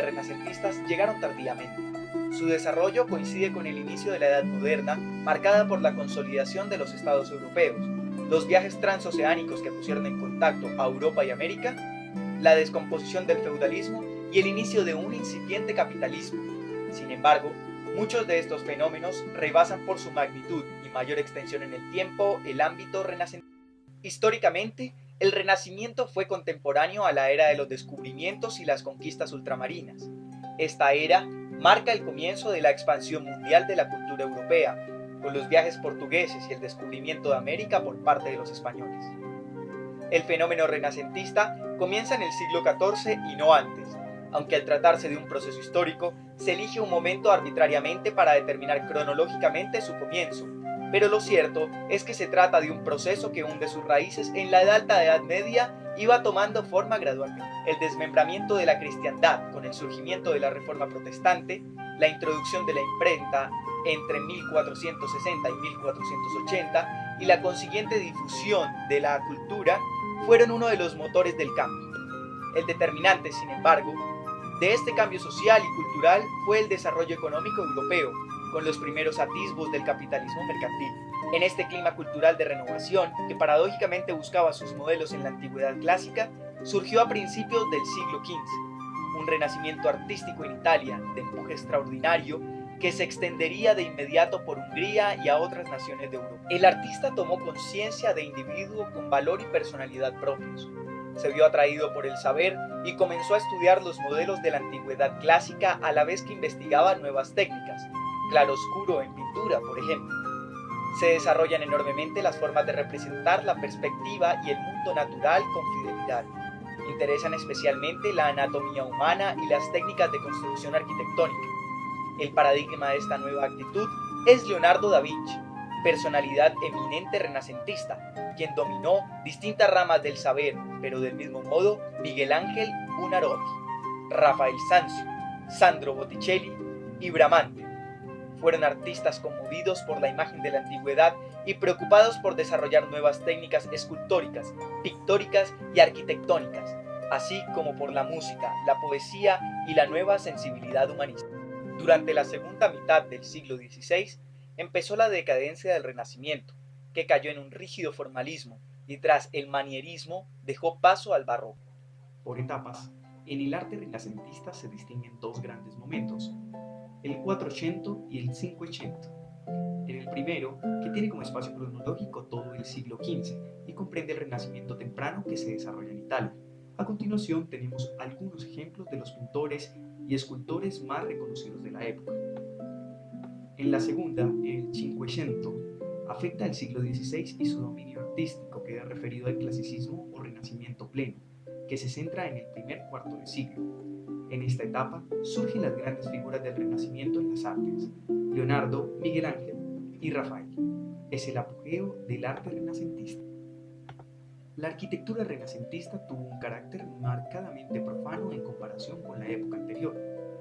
renacentistas llegaron tardíamente. Su desarrollo coincide con el inicio de la Edad Moderna, marcada por la consolidación de los estados europeos, los viajes transoceánicos que pusieron en contacto a Europa y América, la descomposición del feudalismo y el inicio de un incipiente capitalismo. Sin embargo, muchos de estos fenómenos rebasan por su magnitud y mayor extensión en el tiempo el ámbito renacentista. Históricamente, el Renacimiento fue contemporáneo a la era de los descubrimientos y las conquistas ultramarinas. Esta era marca el comienzo de la expansión mundial de la cultura europea, con los viajes portugueses y el descubrimiento de América por parte de los españoles. El fenómeno renacentista comienza en el siglo XIV y no antes, aunque al tratarse de un proceso histórico, se elige un momento arbitrariamente para determinar cronológicamente su comienzo, pero lo cierto es que se trata de un proceso que hunde sus raíces en la alta Edad Media y va tomando forma gradualmente. El desmembramiento de la cristiandad con el surgimiento de la Reforma Protestante, la introducción de la imprenta entre 1460 y 1480 y la consiguiente difusión de la cultura fueron uno de los motores del cambio. El determinante, sin embargo, de este cambio social y cultural fue el desarrollo económico europeo, con los primeros atisbos del capitalismo mercantil. En este clima cultural de renovación, que paradójicamente buscaba sus modelos en la antigüedad clásica, surgió a principios del siglo XV, un renacimiento artístico en Italia de empuje extraordinario que se extendería de inmediato por Hungría y a otras naciones de Europa. El artista tomó conciencia de individuo con valor y personalidad propios. Se vio atraído por el saber y comenzó a estudiar los modelos de la antigüedad clásica a la vez que investigaba nuevas técnicas, claroscuro en pintura, por ejemplo. Se desarrollan enormemente las formas de representar la perspectiva y el mundo natural con fidelidad. Interesan especialmente la anatomía humana y las técnicas de construcción arquitectónica. El paradigma de esta nueva actitud es Leonardo da Vinci, personalidad eminente renacentista, quien dominó distintas ramas del saber, pero del mismo modo Miguel Ángel Buonarroti, Rafael Sanzio, Sandro Botticelli y Bramante fueron artistas conmovidos por la imagen de la antigüedad y preocupados por desarrollar nuevas técnicas escultóricas, pictóricas y arquitectónicas, así como por la música, la poesía y la nueva sensibilidad humanista. Durante la segunda mitad del siglo XVI empezó la decadencia del Renacimiento, que cayó en un rígido formalismo y tras el manierismo dejó paso al barroco. Por etapas, en el arte renacentista se distinguen dos grandes momentos, el 400 y el 500. En el primero, que tiene como espacio cronológico todo el siglo XV y comprende el Renacimiento temprano que se desarrolla en Italia. A continuación tenemos algunos ejemplos de los pintores y escultores más reconocidos de la época. En la segunda, el 500, afecta al siglo XVI y su dominio artístico, que es referido al clasicismo o renacimiento pleno, que se centra en el primer cuarto de siglo. En esta etapa surgen las grandes figuras del Renacimiento en las artes, Leonardo, Miguel Ángel y Rafael. Es el apogeo del arte renacentista. La arquitectura renacentista tuvo un carácter marcadamente profano en comparación con la época anterior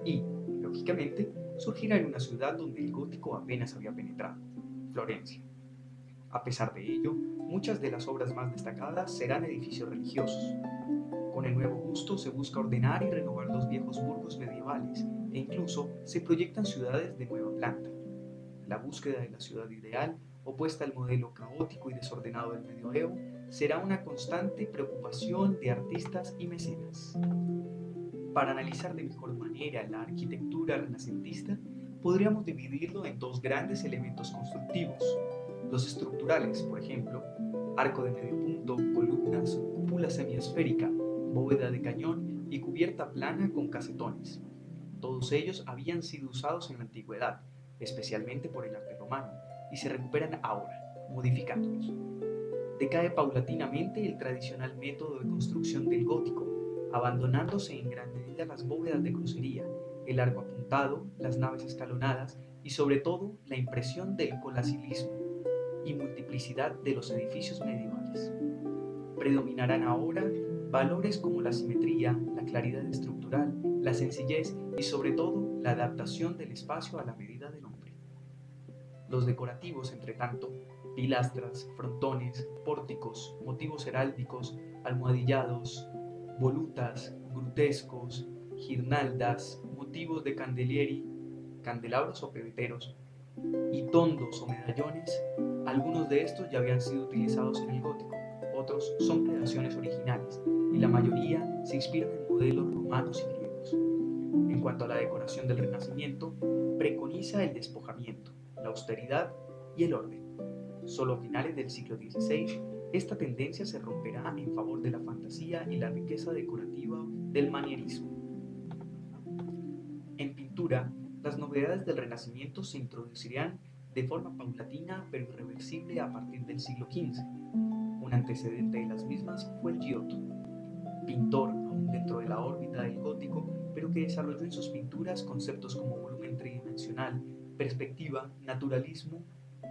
y, lógicamente, surgirá en una ciudad donde el gótico apenas había penetrado, Florencia. A pesar de ello, muchas de las obras más destacadas serán edificios religiosos. Con el nuevo gusto se busca ordenar y renovar los viejos burgos medievales e incluso se proyectan ciudades de nueva planta. La búsqueda de la ciudad ideal, opuesta al modelo caótico y desordenado del medioevo, será una constante preocupación de artistas y mecenas. Para analizar de mejor manera la arquitectura renacentista, podríamos dividirlo en dos grandes elementos constructivos. Los estructurales, por ejemplo, arco de medio punto, columnas, cúpula semiesférica, bóveda de cañón y cubierta plana con casetones. Todos ellos habían sido usados en la antigüedad, especialmente por el arte romano, y se recuperan ahora, modificándolos. Decae paulatinamente el tradicional método de construcción del gótico, abandonándose en gran medida las bóvedas de crucería, el arco apuntado, las naves escalonadas y sobre todo la impresión del colacilismo y multiplicidad de los edificios medievales. Predominarán ahora valores como la simetría, la claridad estructural, la sencillez y sobre todo la adaptación del espacio a la medida del hombre. Los decorativos, entre tanto, pilastras, frontones, pórticos, motivos heráldicos, almohadillados, volutas, grutescos, guirnaldas, motivos de candelieri, candelabros o pebeteros, y tondos o medallones. Algunos de estos ya habían sido utilizados en el gótico, otros son creaciones originales, y la mayoría se inspiran en modelos romanos y griegos. En cuanto a la decoración del Renacimiento, preconiza el despojamiento, la austeridad y el orden. Solo a finales del siglo XVI, esta tendencia se romperá en favor de la fantasía y la riqueza decorativa del manierismo. En pintura, las novedades del Renacimiento se introducirán de forma paulatina pero irreversible a partir del siglo XV. Un antecedente de las mismas fue el Giotto, pintor aún dentro de la órbita del gótico, pero que desarrolló en sus pinturas conceptos como volumen tridimensional, perspectiva, naturalismo,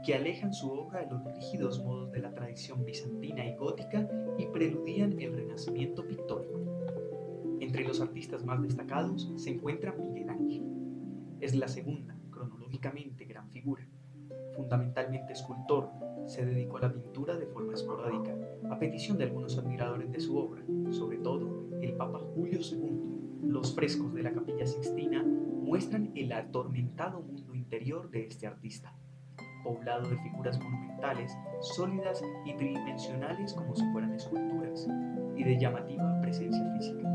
que alejan su obra de los rígidos modos de la tradición bizantina y gótica y preludían el renacimiento pictórico. Entre los artistas más destacados se encuentra Miguel Ángel. Es la segunda, cronológicamente, gran figura. Fundamentalmente escultor, se dedicó a la pintura de forma esporádica, a petición de algunos admiradores de su obra, sobre todo el Papa Julio II. Los frescos de la Capilla Sixtina muestran el atormentado mundo interior de este artista, poblado de figuras monumentales, sólidas y tridimensionales como si fueran esculturas, y de llamativa presencia física.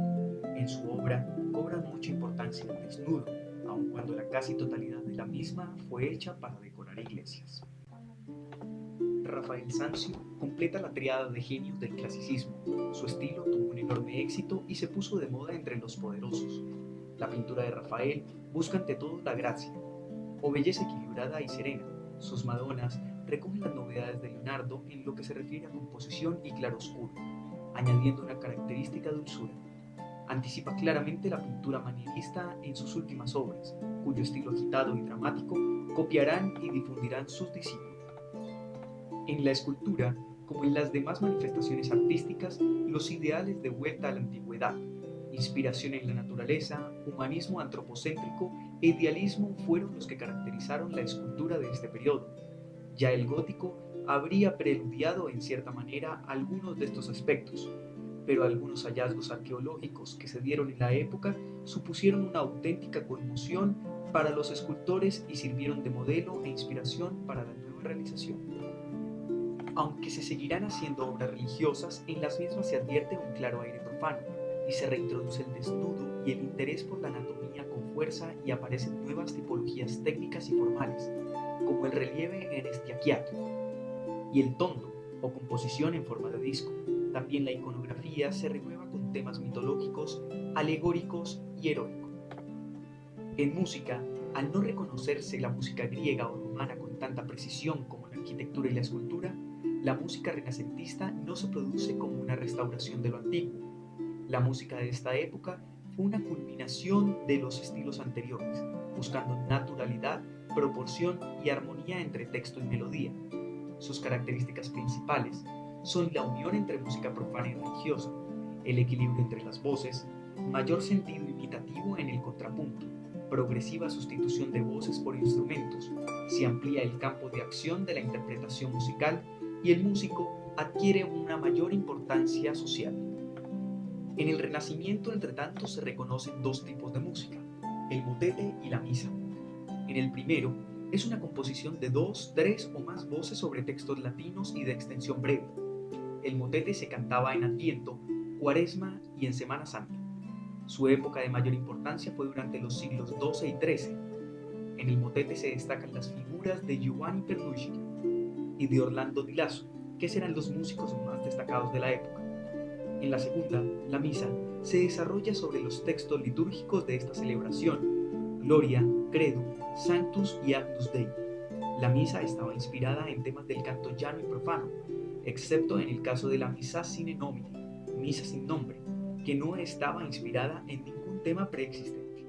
En su obra cobra mucha importancia el desnudo, aun cuando la casi totalidad de la misma fue hecha para decorar iglesias. Rafael Sanzio completa la tríada de genios del clasicismo. Su estilo tuvo un enorme éxito y se puso de moda entre los poderosos. La pintura de Rafael busca ante todo la gracia, o belleza equilibrada y serena. Sus Madonas recogen las novedades de Leonardo en lo que se refiere a composición y claroscuro, añadiendo una característica dulzura. Anticipa claramente la pintura manierista en sus últimas obras, cuyo estilo agitado y dramático copiarán y difundirán sus discípulos. En la escultura, como en las demás manifestaciones artísticas, los ideales de vuelta a la antigüedad, inspiración en la naturaleza, humanismo antropocéntrico e idealismo fueron los que caracterizaron la escultura de este periodo. Ya el gótico habría preludiado en cierta manera algunos de estos aspectos, pero algunos hallazgos arqueológicos que se dieron en la época supusieron una auténtica conmoción para los escultores y sirvieron de modelo e inspiración para la nueva realización. Aunque se seguirán haciendo obras religiosas, en las mismas se advierte un claro aire profano, y se reintroduce el desnudo y el interés por la anatomía con fuerza y aparecen nuevas tipologías técnicas y formales, como el relieve en estiaquiato y el tondo, o composición en forma de disco. También la iconografía se renueva con temas mitológicos, alegóricos y heroicos. En música, al no reconocerse la música griega o romana con tanta precisión como la arquitectura y la escultura, la música renacentista no se produce como una restauración de lo antiguo. La música de esta época fue una culminación de los estilos anteriores, buscando naturalidad, proporción y armonía entre texto y melodía. Sus características principales son la unión entre música profana y religiosa, el equilibrio entre las voces, mayor sentido imitativo en el contrapunto, progresiva sustitución de voces por instrumentos, se amplía el campo de acción de la interpretación musical y el músico adquiere una mayor importancia social. En el Renacimiento, entre tanto, se reconocen dos tipos de música, el motete y la misa. En el primero, es una composición de 2, 3 o más voces sobre textos latinos y de extensión breve. El motete se cantaba en Adviento, Cuaresma y en Semana Santa. Su época de mayor importancia fue durante los siglos XII y XIII. En el motete se destacan las figuras de Giovanni Perlucci y de Orlando di Lasso, que serán los músicos más destacados de la época. En la segunda, la misa, se desarrolla sobre los textos litúrgicos de esta celebración, Gloria, Credo, Sanctus y Agnus Dei. La misa estaba inspirada en temas del canto llano y profano, excepto en el caso de la misa sine nomine, misa sin nombre, que no estaba inspirada en ningún tema preexistente.